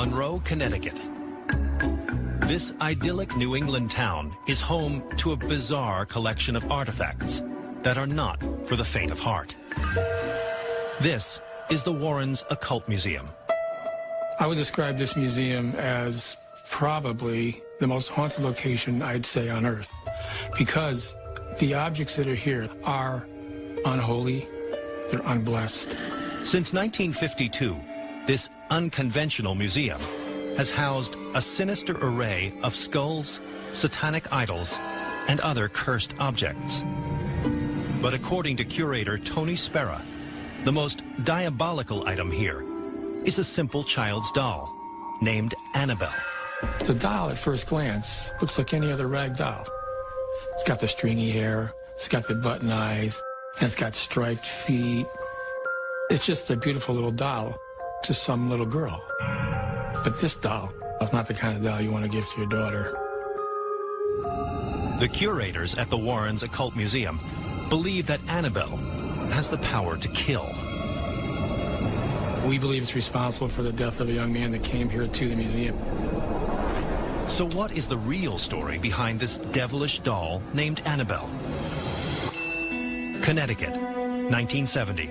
Monroe, Connecticut. This idyllic New England town is home to a bizarre collection of artifacts that are not for the faint of heart. This is the Warrens Occult Museum. I would describe this museum as probably the most haunted location, I'd say, on Earth, because the objects that are here are unholy, they're unblessed. Since 1952, this unconventional museum has housed a sinister array of skulls, satanic idols, and other cursed objects. But according to curator Tony Spera, the most diabolical item here is a simple child's doll named Annabelle. The doll, at first glance, looks like any other rag doll. It's got the stringy hair, it's got the button eyes, and it's got striped feet. It's just a beautiful little doll to some little girl. But this doll is not the kind of doll you want to give to your daughter. The curators at the Warrens Occult Museum believe that Annabelle has the power to kill. We believe it's responsible for the death of a young man that came here to the museum. So what is the real story behind this devilish doll named Annabelle? Connecticut, 1970.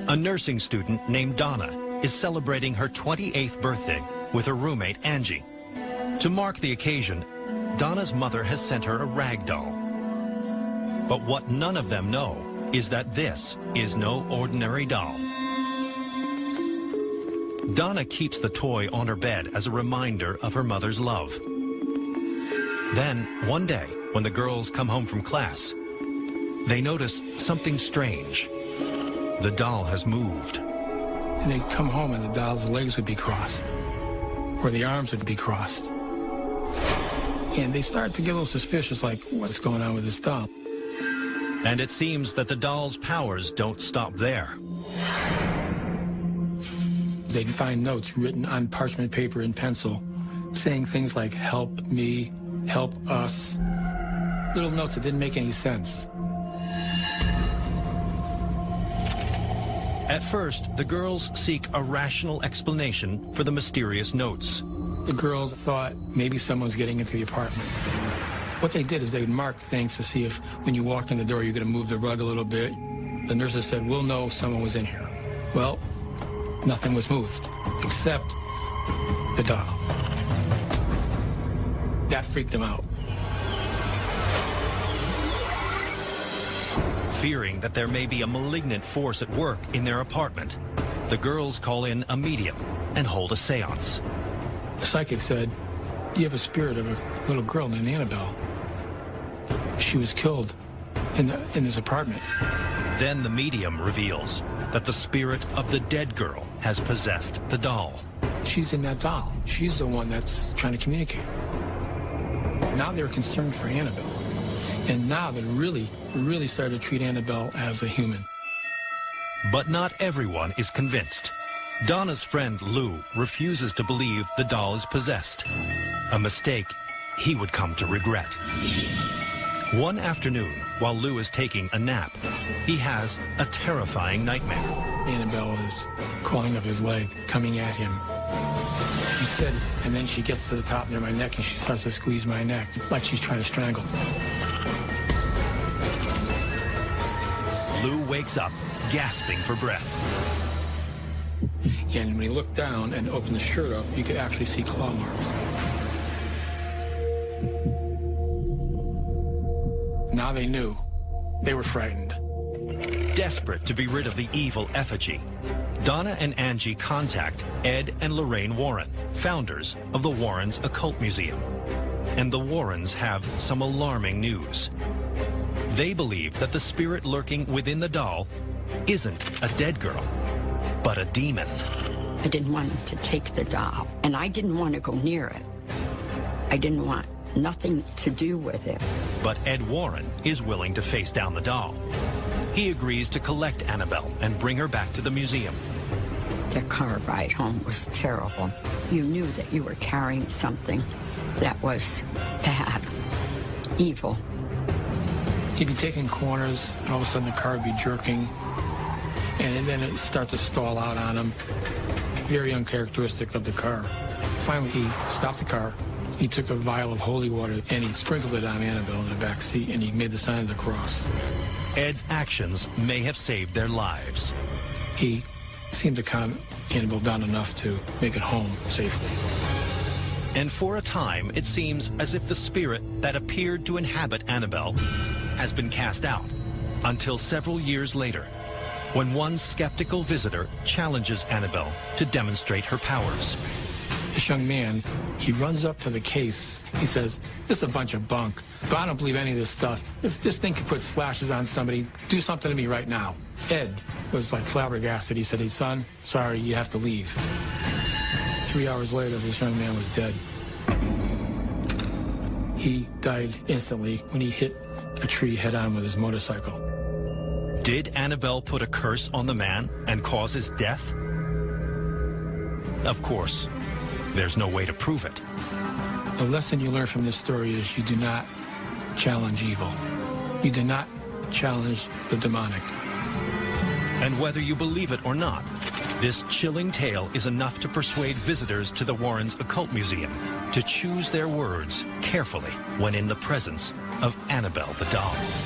A nursing student named Donna is celebrating her 28th birthday with her roommate, Angie. To mark the occasion, Donna's mother has sent her a rag doll. But what none of them know is that this is no ordinary doll. Donna keeps the toy on her bed as a reminder of her mother's love. Then, one day, when the girls come home from class, they notice something strange. The doll has moved. And they'd come home and the doll's legs would be crossed, or the arms would be crossed. And they start to get a little suspicious, like, what's going on with this doll? And it seems that the doll's powers don't stop there. They'd find notes written on parchment paper in pencil, saying things like, help me, help us. Little notes that didn't make any sense. At first, the girls seek a rational explanation for the mysterious notes. The girls thought maybe someone's getting into the apartment. What they did is they'd mark things to see if when you walk in the door, you're going to move the rug a little bit. The nurses said, we'll know someone was in here. Well, nothing was moved, except the doll. That freaked them out. Fearing that there may be a malignant force at work in their apartment, the girls call in a medium and hold a seance. The psychic said, you have a spirit of a little girl named Annabelle. She was killed in this apartment. Then the medium reveals that the spirit of the dead girl has possessed the doll. She's in that doll. She's the one that's trying to communicate. Now they're concerned for Annabelle. And now they really started to treat Annabelle as a human. But not everyone is convinced. Donna's friend Lou refuses to believe the doll is possessed, a mistake he would come to regret. One afternoon, while Lou is taking a nap, he has a terrifying nightmare. Annabelle is crawling up his leg, coming at him. He said, and then she gets to the top near my neck and she starts to squeeze my neck like she's trying to strangle me. Lou wakes up, gasping for breath. And when he looked down and opened the shirt up, you could actually see claw marks. Now they knew. They were frightened. Desperate to be rid of the evil effigy, Donna and Angie contact Ed and Lorraine Warren, founders of the Warrens Occult Museum. And the Warrens have some alarming news. They believe that the spirit lurking within the doll isn't a dead girl, but a demon. I didn't want him to take the doll, and I didn't want to go near it. I didn't want nothing to do with it. But Ed Warren is willing to face down the doll. He agrees to collect Annabelle and bring her back to the museum. The car ride home was terrible. You knew that you were carrying something that was bad, evil. He'd be taking corners, and all of a sudden the car would be jerking, and then it'd start to stall out on him. very uncharacteristic of the car. Finally, he stopped the car. He took a vial of holy water and he sprinkled it on Annabelle in the back seat, and he made the sign of the cross. Ed's actions may have saved their lives. He seemed to calm Annabelle down enough to make it home safely. And for a time, it seems as if the spirit that appeared to inhabit Annabelle has been cast out, until several years later, when one skeptical visitor challenges Annabelle to demonstrate her powers. This young man, he runs up to the case. He says, "This is a bunch of bunk, but I don't believe any of this stuff. If this thing could put slashes on somebody, do something to me right now." Ed was like flabbergasted. He said, "Hey, son, sorry, you have to leave." 3 hours later, this young man was dead. He died instantly when he hit a tree head-on with his motorcycle. Did Annabelle put a curse on the man and cause his death? Of course, there's no way to prove it. The lesson you learn from this story is you do not challenge evil. You do not challenge the demonic. And whether you believe it or not, this chilling tale is enough to persuade visitors to the Warrens' Occult Museum to choose their words carefully when in the presence of Annabelle the doll.